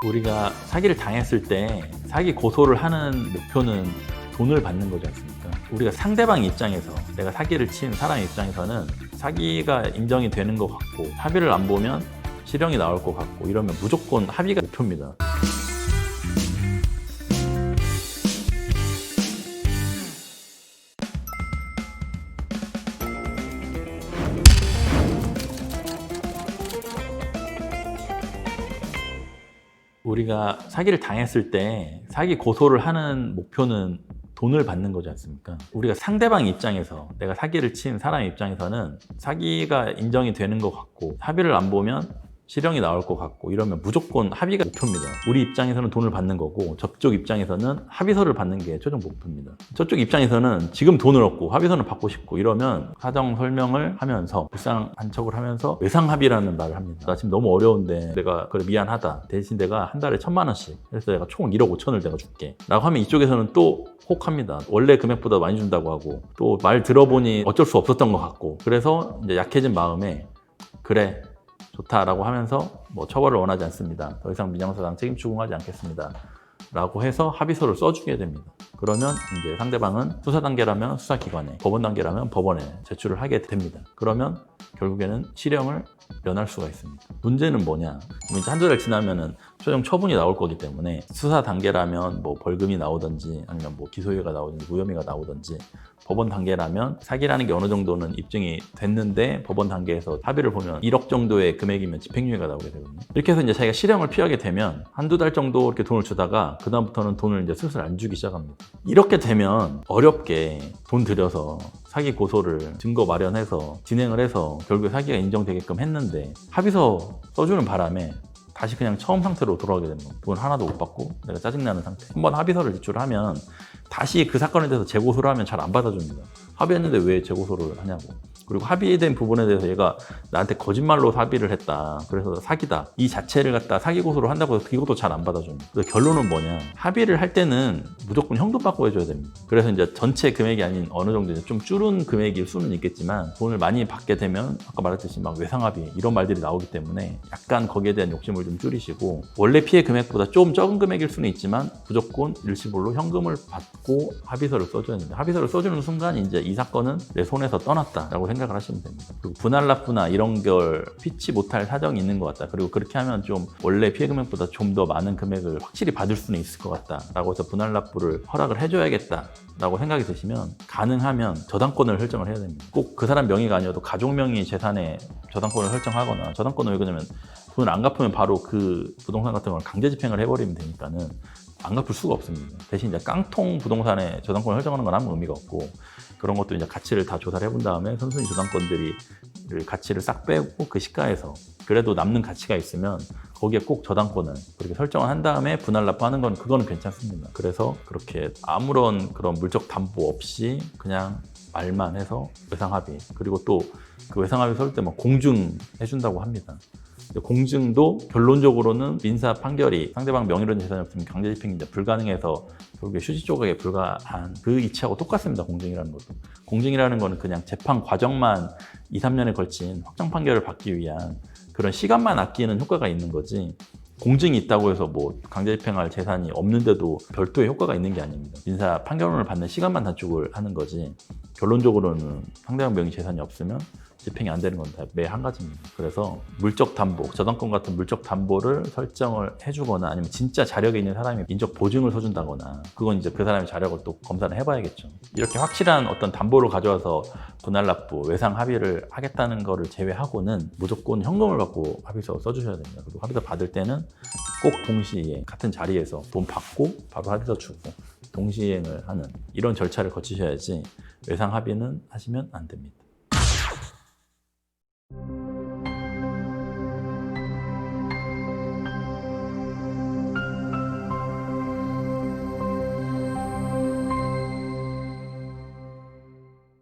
우리가 사기를 당했을 때 사기 고소를 하는 목표는 돈을 받는 거지 않습니까? 우리가 상대방 입장에서 내가 사기를 친 사람 입장에서는 사기가 인정이 되는 것 같고 합의를 안 보면 실형이 나올 것 같고 이러면 무조건 합의가 목표입니다. 우리가 사기를 당했을 때 사기 고소를 하는 목표는 돈을 받는 거지 않습니까? 우리가 상대방 입장에서 내가 사기를 친 사람 입장에서는 사기가 인정이 되는 것 같고 합의를 안 보면 실형이 나올 것 같고 이러면 무조건 합의가 목표입니다. 우리 입장에서는 돈을 받는 거고 저쪽 입장에서는 합의서를 받는 게 최종 목표입니다. 저쪽 입장에서는 지금 돈을 얻고 합의서는 받고 싶고 이러면 사정 설명을 하면서 불쌍한 척을 하면서 외상 합의라는 말을 합니다. 나 지금 너무 어려운데 내가 그래 미안하다 대신 내가 한 달에 1,000,000원씩 그래서 내가 총 1억 5천을 내가 줄게 라고 하면 이쪽에서는 또 혹합니다. 원래 금액보다 많이 준다고 하고 또 말 들어보니 어쩔 수 없었던 것 같고 그래서 이제 약해진 마음에 그래 좋다라고 하면서 뭐 처벌을 원하지 않습니다. 더 이상 민형사상 책임 추궁하지 않겠습니다. 라고 해서 합의서를 써주게 됩니다. 그러면 이제 상대방은 수사 단계라면 수사기관에, 법원 단계라면 법원에 제출을 하게 됩니다. 그러면 결국에는 실형을 면할 수가 있습니다. 문제는 뭐냐? 이제 한두 달 지나면은 최종 처분이 나올 거기 때문에 수사 단계라면 뭐 벌금이 나오든지 아니면 뭐 기소유예가 나오든지 무혐의가 나오든지 법원 단계라면 사기라는 게 어느 정도는 입증이 됐는데 법원 단계에서 합의를 보면 1억 정도의 금액이면 집행유예가 나오게 되거든요. 이렇게 해서 이제 자기가 실형을 피하게 되면 한두 달 정도 이렇게 돈을 주다가 그다음부터는 돈을 이제 슬슬 안 주기 시작합니다. 이렇게 되면 어렵게 돈 들여서 사기 고소를 증거 마련해서 진행을 해서 결국에 사기가 인정되게끔 했는데 합의서 써주는 바람에 다시 그냥 처음 상태로 돌아오게 됩니다. 돈 하나도 못 받고 내가 짜증나는 상태. 한번 합의서를 제출하면 다시 그 사건에 대해서 재고소를 하면 잘 안 받아줍니다. 합의했는데 왜 재고소를 하냐고. 그리고 합의된 부분에 대해서 얘가 나한테 거짓말로 합의를 했다. 그래서 사기다. 이 자체를 갖다 사기 고소를 한다고 해서 이것도 잘 안 받아줍니다. 그래서 결론은 뭐냐. 합의를 할 때는 무조건 현금 받고 해줘야 됩니다. 그래서 이제 전체 금액이 아닌 어느 정도 좀 줄은 금액일 수는 있겠지만 돈을 많이 받게 되면 아까 말했듯이 막 외상합의 이런 말들이 나오기 때문에 약간 거기에 대한 욕심을 좀 줄이시고 원래 피해 금액보다 좀 적은 금액일 수는 있지만 무조건 일시불로 현금을 받고 합의서를 써줘야 됩니다. 합의서를 써주는 순간 이제 이 사건은 내 손에서 떠났다라고 생각을 하시면 됩니다. 그리고 분할 납부나 이런 걸 피치 못할 사정이 있는 것 같다. 그리고 그렇게 하면 좀 원래 피해 금액보다 좀 더 많은 금액을 확실히 받을 수는 있을 것 같다라고 해서 분할 납부를 허락을 해줘야겠다라고 생각이 드시면 가능하면 저당권을 설정을 해야 됩니다. 꼭 그 사람 명의가 아니어도 가족 명의 재산에 저당권을 설정하거나 저당권은 왜 그러냐면 돈을 안 갚으면 바로 그 부동산 같은 걸 강제 집행을 해버리면 되니까는 안 갚을 수가 없습니다. 대신 이제 깡통 부동산에 저당권을 설정하는 건 아무 의미가 없고 그런 것도 이제 가치를 다 조사를 해본 다음에 선순위 저당권들이 가치를 싹 빼고 그 시가에서 그래도 남는 가치가 있으면 거기에 꼭 저당권을 그렇게 설정을 한 다음에 분할 납부하는 건 그거는 괜찮습니다. 그래서 그렇게 아무런 그런 물적 담보 없이 그냥 말만 해서 외상합의 그리고 또 그 외상합의 설 때 뭐 공증 해준다고 합니다. 공증도 결론적으로는 민사 판결이 상대방 명의로 된 재산이 없으면 강제 집행이 이제 불가능해서 결국에 휴지 조각에 불과한 그 이치하고 똑같습니다. 공증이라는 것도. 공증이라는 거는 그냥 재판 과정만 2, 3년에 걸친 확정 판결을 받기 위한 그런 시간만 아끼는 효과가 있는 거지 공증이 있다고 해서 뭐 강제 집행할 재산이 없는데도 별도의 효과가 있는 게 아닙니다. 민사 판결문을 받는 시간만 단축을 하는 거지 결론적으로는 상대방 명의 재산이 없으면 집행이 안 되는 건 다 매 한 가지입니다. 그래서 물적 담보, 저당권 같은 물적 담보를 설정을 해주거나 아니면 진짜 자력이 있는 사람이 인적 보증을 서준다거나 그건 이제 그 사람의 자력을 또 검사를 해봐야겠죠. 이렇게 확실한 어떤 담보를 가져와서 분할 납부, 외상 합의를 하겠다는 거를 제외하고는 무조건 현금을 받고 합의서 써주셔야 됩니다. 그리고 합의서 받을 때는 꼭 동시에 같은 자리에서 돈 받고 바로 합의서 주고 동시행을 하는 이런 절차를 거치셔야지 외상 합의는 하시면 안 됩니다.